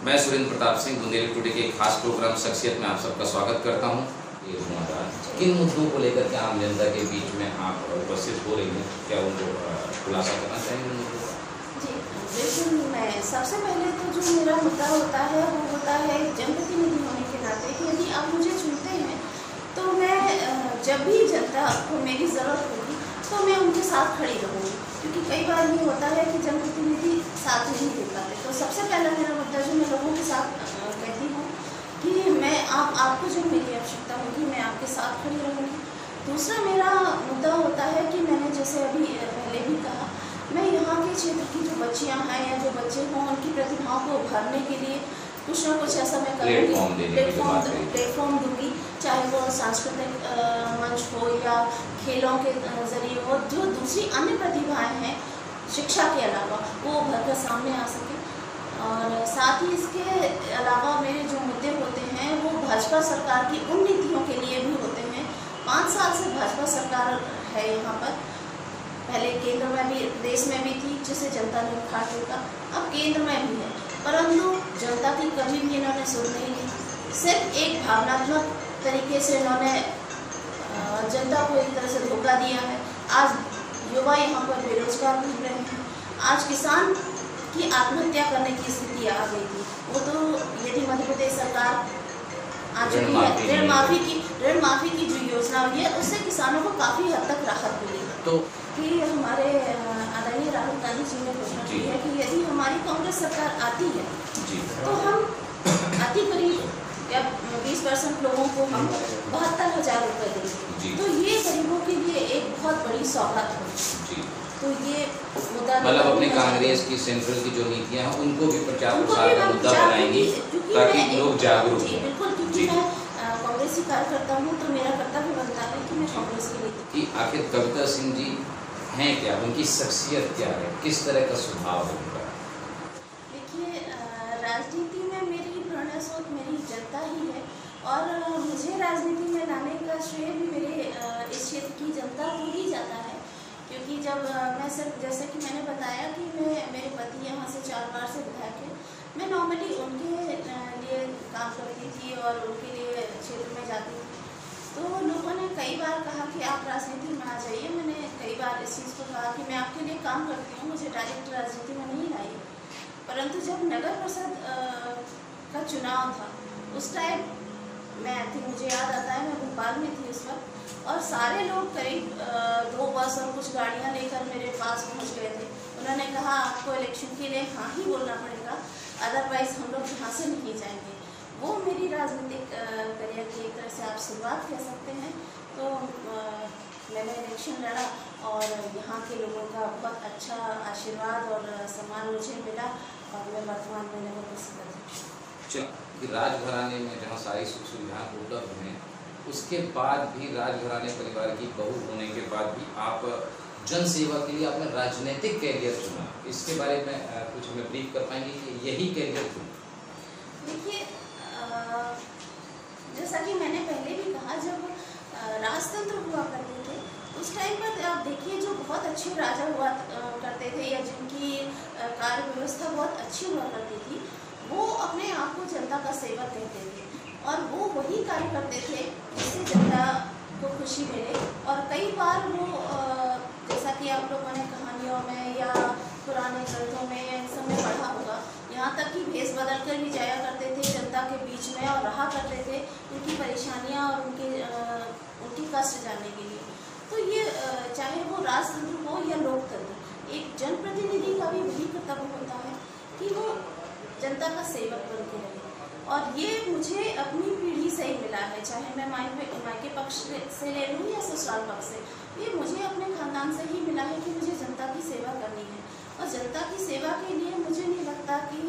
मैं सुरेंद्र प्रताप सिंह बुंदेली टुडे के खास प्रोग्राम शख्सियत में आप सबका स्वागत करता हूं। किन मुद्दों को लेकर के आम जनता के बीच में आप उपस्थित हो रही हैं, क्या उनको खुलासा करना चाहेंगे? जी बिल्कुल। मैं सबसे पहले तो जो मेरा मुद्दा होता है वो होता है जनप्रतिनिधि होने के नाते कि यदि आप मुझे चुनते हैं तो मैं जब भी जनता को मेरी ज़रूरत होगी तो मैं उनके साथ खड़ी रहूँगी, क्योंकि कई बार ये होता है कि जनप्रतिनिधि साथ नहीं दे पाते। तो सबसे पहला मेरा मुद्दा जो मैं लोगों के साथ कहती हूँ कि मैं आपको जब मेरी आवश्यकता होगी मैं आपके साथ खड़ी रहूँगी। दूसरा मेरा मुद्दा होता है कि मैंने जैसे अभी पहले भी कहा, मैं यहाँ के क्षेत्र की जो बच्चियाँ हैं या जो बच्चे हों उनकी प्रतिभाओं को उभारने के लिए कुछ ना कुछ ऐसा मैं करूँगी, प्लेटफॉर्म दूँगी, चाहे वो सांस्कृतिक मंच हो या खेलों के ज़रिए हो। जो दूसरी अन्य प्रतिभाएं हैं शिक्षा के अलावा वो उभर कर सामने आ सके। और साथ ही इसके अलावा मेरे जो मुद्दे होते हैं वो भाजपा सरकार की उन नीतियों के लिए भी होते हैं। 5 साल से भाजपा सरकार है यहाँ पर, पहले केंद्र में भी देश में भी थी जिसे जनता ने उखाड़ फेंका, अब केंद्र में भी है, परंतु जनता की कभी भी इन्होंने सुन नहीं ली। सिर्फ एक भावनात्मक तरीके से इन्होंने जनता को एक तरह से धोखा दिया है। आज युवा यहाँ पर बेरोजगार घूम रहे हैं, आज किसान की आत्महत्या करने की स्थिति आ गई थी। वो तो यदि मध्य प्रदेश सरकार आ चुकी है, ऋण माफी की जो योजना हुई है उससे किसानों को काफ़ी हद तक राहत मिली है। तो कि हमारे आदरणीय राहुल गांधी जी ने घोषणा की है कि यदि हमारी कांग्रेस सरकार आती है तो हम अति करीब या 20% लोगों को हम 72,000 रुपये देंगे। तो ये गरीबों के लिए एक बहुत बड़ी सौगात होगी। तो ये मुद्दा मतलब अपनी कांग्रेस की सेंट्रल की जो नीतियां हैं उनको भी प्रचार प्रसार का मुद्दा बनाएंगी ताकि लोग जागरूक हों। बिल्कुल, क्योंकि मैं कांग्रेसी कार्यकर्ता हूँ तो मेरा कर्तव्य बनता है कि मैं कांग्रेस की नीति। आखिर कविता सिंह जी हैं क्या, उनकी शख्सियत क्या है, किस तरह का स्वभाव है उनका? देखिए, राजनीति में मेरी प्रेरणा स्रोत मेरी जनता ही है और मुझे राजनीति में लाने का श्रेय भी मेरे इस क्षेत्र की जनता को ही जाता है। क्योंकि जब मैं सिर्फ जैसे कि मैंने बताया कि मेरे पति यहाँ से 4 बार से विधायक हैं, मैं नॉर्मली उनके लिए काम करती थी और उनके लिए क्षेत्र में जाती थी। तो लोगों ने कई बार कहा कि आप राजनीति में आ जाइए। मैंने कई बार इस चीज़ को कहा कि मैं आपके लिए काम करती हूँ, मुझे डायरेक्ट राजनीति में नहीं लाइए। परंतु जब नगर परिषद का चुनाव था उस टाइम मैं थी, मुझे याद आता है मैं भोपाल में थी उस वक्त, और सारे लोग करीब 2 बस और कुछ गाड़ियाँ लेकर मेरे पास पहुँच गए थे। उन्होंने कहा आपको इलेक्शन के लिए हाँ ही बोलना पड़ेगा, अदरवाइज़ हम लोग यहाँ से नहीं जाएंगे। वो मेरी राजनीतिक करियर की एक तरह से आप शुरुआत कह सकते हैं। तो मैंने इलेक्शन लड़ा और यहाँ के लोगों का बहुत अच्छा आशीर्वाद और सम्मान मुझे मिला और मैं वर्तमान में नगर परिषद अध्यक्ष। राजघराने में जहाँ सारी सुख सुविधाएं उपलब्ध हैं उसके बाद भी राजघराने परिवार की बहू होने के बाद भी आप जन सेवा के लिए आपने राजनीतिक कैरियर चुना, इसके बारे में कुछ हमें ब्रीफ कर पाएंगे कि यही कैरियर क्यों? देखिए, जैसा कि मैंने पहले भी कहा, जब राजतंत्र हुआ करते थे उस टाइम पर आप देखिए जो बहुत अच्छे राजा हुआ करते थे या जिनकी कार्य व्यवस्था बहुत अच्छी हुआ करती थी वो अपने आप को जनता का सेवक कहते थे और वो वही कार्य करते थे जिससे जनता को खुशी मिले। और कई बार वो जैसा कि आप लोगों ने कहानियों में या पुराने ग्रंथों में इन सब में पढ़ा होगा, यहाँ तक कि भेष बदल कर भी जाया करते थे जनता के बीच में और रहा करते थे उनकी परेशानियाँ और उनकी कष्ट जानने के लिए। तो ये चाहे वो राजतंत्र हो या लोकतंत्र, एक जनप्रतिनिधि का भी वही कर्तव्य होता है कि वो जनता का सेवक बन के रहे। और ये मुझे अपनी पीढ़ी से ही मिला है, चाहे मैं मायके पक्ष से ले लूँ या ससुराल पक्ष से, ये मुझे अपने खानदान से ही मिला है कि मुझे जनता की सेवा करनी है। और जनता की सेवा के लिए मुझे नहीं लगता कि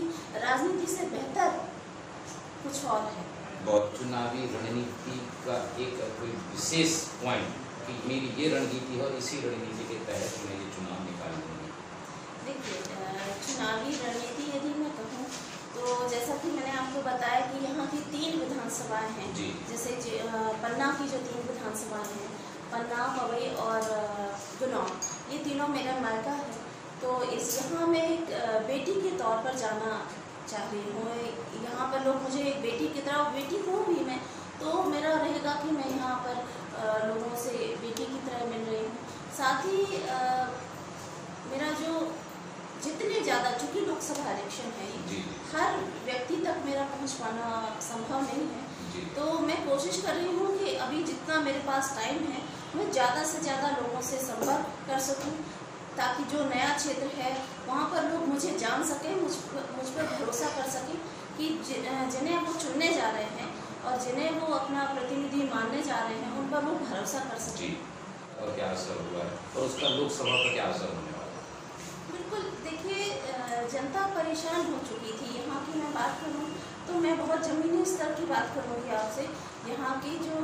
राजनीति से बेहतर कुछ और है। बहुत चुनावी रणनीति का एक कोई विशेष पॉइंट कि मेरी ये रणनीति है और इसी रणनीति के तहत मैं ये चुनाव निकाल लूँगी। देखिए, चुनावी रणनीति यदि मैं कहूँ तो जैसा कि मैंने आपको बताया कि यहाँ की 3 विधानसभाएं हैं, जैसे पन्ना की जो 3 विधानसभाएं हैं, पन्ना, पवई और गुनौर, ये तीनों मेरा मायका है। तो इस यहाँ में एक बेटी के तौर पर जाना चाह रही हूँ। यहाँ पर लोग मुझे एक बेटी की तरह, बेटी हूँ भी मैं, तो मेरा रहेगा कि मैं यहाँ पर लोगों से बेटी की तरह मिल रही हूँ। साथ ही मेरा जो जितने ज़्यादा, चूँकि लोकसभा इलेक्शन है, हर व्यक्ति तक मेरा पहुँच पाना संभव नहीं है, तो मैं कोशिश कर रही हूँ कि अभी जितना मेरे पास टाइम है मैं ज़्यादा से ज़्यादा लोगों से संपर्क कर सकूँ, ताकि जो नया क्षेत्र है वहाँ पर लोग मुझे जान सकें, मुझ पर भरोसा कर सकें कि जिन्हें वो चुनने जा रहे हैं और जिन्हें वो अपना प्रतिनिधि मानने जा रहे हैं, उन पर वो भरोसा कर सकें। और क्या असर हुआ है और उसका लोकसभा पर क्या असर होने वाला है? बिल्कुल, देखिए, जनता परेशान हो चुकी थी। यहाँ की मैं बात करूँ तो मैं बहुत ज़मीनी स्तर की बात करूँगी आपसे। यहाँ की जो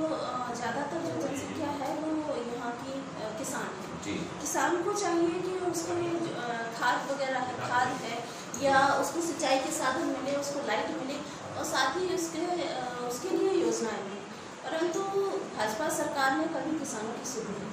ज़्यादातर जो जनसंख्या है वो यहाँ की किसान है। किसान को चाहिए कि उसको खाद वगैरह, खाद है या उसको सिंचाई के साधन मिले, उसको लाइट मिले और साथ ही उसके लिए योजनाएं मिले, परंतु भाजपा सरकार ने कभी किसानों की सुनी नहीं।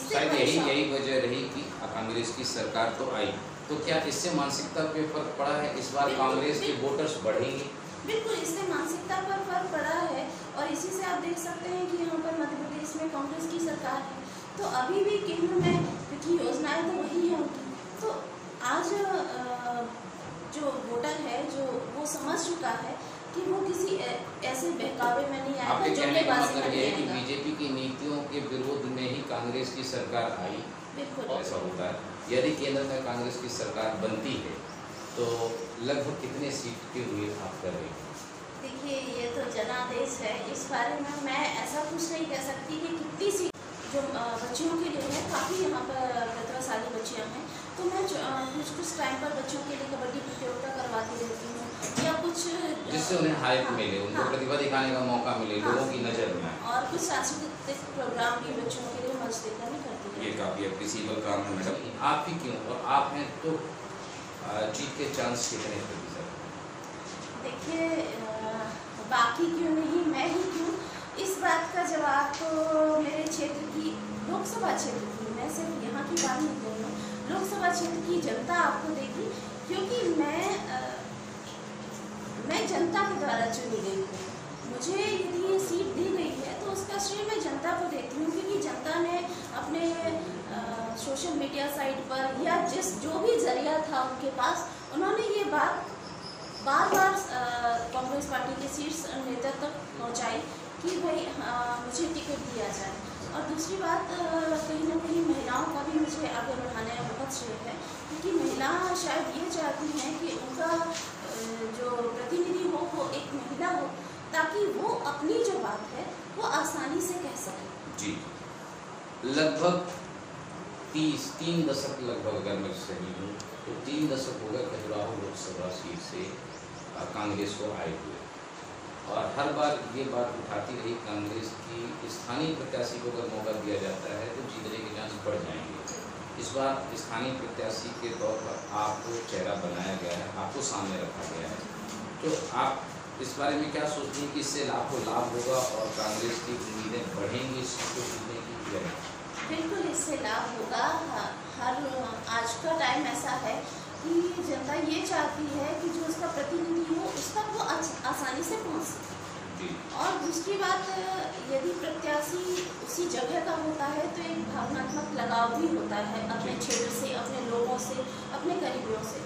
शायद यही वजह रही कि कांग्रेस की सरकार तो आई, तो क्या इससे मानसिकता पे फर्क पड़ा है? इस बार कांग्रेस के वोटर्स बढ़ेंगे? बिल्कुल, इससे मानसिकता पर फर्क पड़ा है और इसी से आप देख सकते हैं कि यहाँ पर मध्य प्रदेश में कांग्रेस की सरकार है, तो अभी भी केंद्र में, क्योंकि योजनाएं तो वही है उनकी, तो आज जो वोटर है जो वो समझ चुका है कि वो किसी ऐसे बहकावे में नहीं आएगा। आपके कहने का मतलब ये है कि बीजेपी की नीतियों के विरोध में ही कांग्रेस की सरकार आई? बिल्कुल ऐसा होता है। यदि केंद्र में कांग्रेस की सरकार बनती है तो लगभग कितने सीट के हुए आप कर रही हैं? देखिए, ये तो जनादेश है, इस बारे में मैं ऐसा कुछ नहीं कह सकती कि कितनी सीट जो बच्चियों के लिए है। काफ़ी यहाँ पर प्रतिभाशाली बच्चियाँ हैं, तो मैं कुछ टाइम पर बच्चों के लिए कबड्डी प्रतियोगिता करवाती रहती हूँ या कुछ, जिससे उन्हें हाइप मिले, उनको प्रतिभा दिखाने का मौका मिले, लोगों की नज़र में आए। और कुछ सांस्कृतिक प्रोग्राम भी बच्चों के लिए मंच देकर भी करती हूँ। ये काफ़ी अप्रिसिएबल काम है मैडम। आप ही क्यों, और आप हैं तो जीत के चांस कितने प्रतिशत? देखिए, बाकी क्यों नहीं, मैं ही क्यों, इस बात का जवाब तो मेरे क्षेत्र की, लोकसभा क्षेत्र की, मैं सिर्फ यहाँ की बात नहीं कर रही हूँ, लोकसभा क्षेत्र की जनता आपको देगी, क्योंकि मैं जनता के द्वारा चुनी गई हूँ। मुझे यदि ये सीट दी गई है तो उसका श्रेय मैं जनता को देती हूँ, क्योंकि जनता ने अपने सोशल मीडिया साइट पर या जो भी जरिया था उनके पास, उन्होंने ये बात बार बार कांग्रेस पार्टी के शीर्ष नेता तक पहुँचाई कि भाई मुझे टिकट दिया जाए। और दूसरी बात, कहीं ना कहीं महिलाओं का भी मुझे आगे बढ़ाने में बहुत श्रेय है, क्योंकि महिला शायद ये चाहती हैं कि उनका जो प्रतिनिधि हो वो एक महिला हो, ताकि वो अपनी जो बात है वो आसानी से कह सके। जी, लगभग 3 दशक लगभग, अगर मैं सही हूँ तो 3 दशक हो गए खजुराहो लोकसभा सीट से कांग्रेस को आए हुए, और हर बार ये बात उठाती रही कांग्रेस की स्थानीय प्रत्याशी को अगर मौका दिया जाता है तो जीतने के चांस बढ़ जाएंगे। इस बार स्थानीय प्रत्याशी के तौर पर आपको चेहरा बनाया गया है, आपको सामने रखा गया है, तो आप इस बारे में क्या सोचती हैं कि इससे लाभ होगा और कांग्रेस की उम्मीदें बढ़ेंगी इस सीट को जीतने की? बिल्कुल, इससे लाभ होगा। आज का टाइम ऐसा है कि जनता ये चाहती है कि जो उसका प्रतिनिधि हो उस तक वो आसानी से पहुँच सके। और दूसरी बात, यदि प्रत्याशी उसी जगह का होता है तो एक भावनात्मक लगाव भी होता है अपने क्षेत्र से, अपने लोगों से, अपने करीबियों से।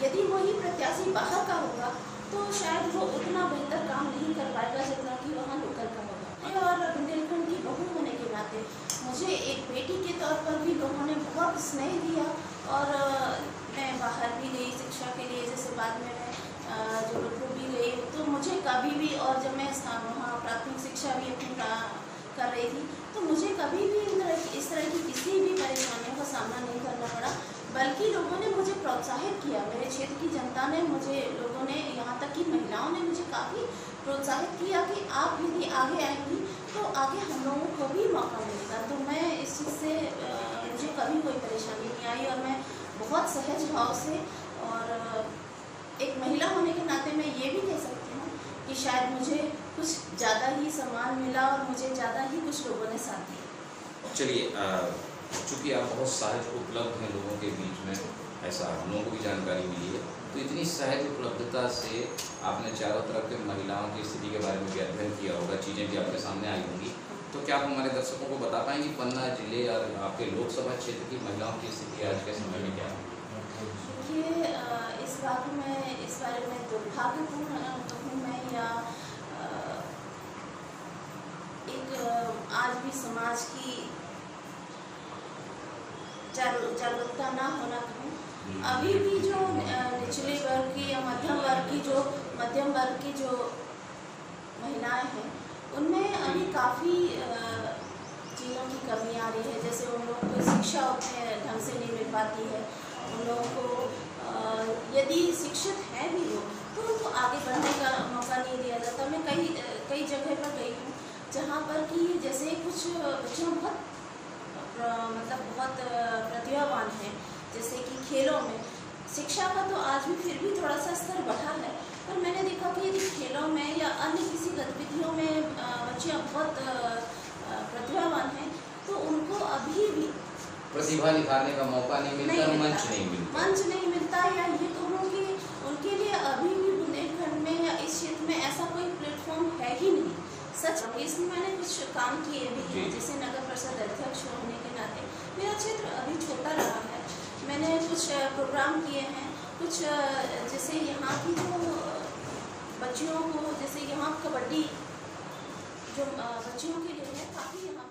यदि वही प्रत्याशी बाहर का होगा तो शायद वो उतना बेहतर काम नहीं कर पाएगा जितना कि वहाँ लोकल का होगा। और बुंदेलखंड की बहू होने के नाते मुझे एक बेटी के तौर पर भी लोगों ने बहुत स्नेह दिया, और मैं बाहर भी गई शिक्षा के लिए, जैसे बाद में मैं जबलपुर भी गई, तो मुझे कभी भी, और जब मैं वहाँ प्राथमिक शिक्षा भी अपनी कर रही थी, तो मुझे कभी भी इस तरह की किसी भी परेशानियों का सामना नहीं करना पड़ा, बल्कि लोगों ने मुझे प्रोत्साहित किया। मेरे क्षेत्र की जनता ने मुझे, लोगों ने, यहाँ तक कि महिलाओं ने मुझे काफ़ी प्रोत्साहित किया कि आप यदि आगे आएंगी तो आगे हम लोगों को भी मौका मिलेगा। तो मैं इस चीज़ से, मुझे कभी कोई परेशानी नहीं आई, और मैं बहुत सहज भाव से, और एक महिला होने के नाते मैं ये भी कह सकती हूँ कि शायद मुझे कुछ ज़्यादा ही सम्मान मिला और मुझे ज़्यादा ही कुछ लोगों ने साथ दिया। चलिए, चूँकि आप बहुत सहज उपलब्ध हैं लोगों के बीच में, ऐसा हम लोगों को भी जानकारी मिली है। तो इतनी सहज उपलब्धता से आपने चारों तरफ के महिलाओं की स्थिति के बारे में भी अध्ययन किया होगा, चीज़ें भी आपके सामने आई होंगी। तो क्या आप हमारे दर्शकों को बता पाएंगे पन्ना जिले और आपके लोकसभा क्षेत्र की महिलाओं की स्थिति आज के समय में क्या है? देखिए, इस बारे में दुर्भाग्यपूर्ण कहूँ मैं, या एक आज भी समाज की जागरूकता ना होना कहूँ, अभी भी जो निचले वर्ग की या मध्यम वर्ग की जो महिलाएं हैं, उनमें अभी काफ़ी चीज़ों की कमी आ रही है। जैसे उन लोगों को शिक्षा उतने ढंग से नहीं मिल पाती है। उन लोगों को यदि शिक्षित हैं भी लोग, तो उनको आगे बढ़ने का मौका नहीं दिया जाता। मैं कई जगह पर गई हूँ जहाँ पर कि जैसे कुछ बच्चे बहुत प्रतिभावान हैं, जैसे कि खेलों में। शिक्षा का तो आज भी फिर भी थोड़ा सा स्तर बढ़ा है, पर मैंने देखा कि यदि खेलों में या अन्य किसी गतिविधियों में बच्चे बहुत प्रतिभावान हैं, तो उनको अभी भी प्रतिभा निखारने का मौका नहीं मिलता, मंच नहीं मिलता। या ये कहूँ कि उनके लिए अभी भी बुंदेलखंड में या इस क्षेत्र में ऐसा कोई प्लेटफॉर्म है ही नहीं। सच, इसमें मैंने कुछ काम किए भी हैं, जैसे नगर परिषद अध्यक्ष होने के नाते मेरा क्षेत्र अभी छोटा रहा है। मैंने कुछ प्रोग्राम किए हैं, कुछ जैसे यहाँ की जो बच्चियों को, जैसे यहाँ कबड्डी जो बच्चियों के लिए है, काफ़ी यहाँ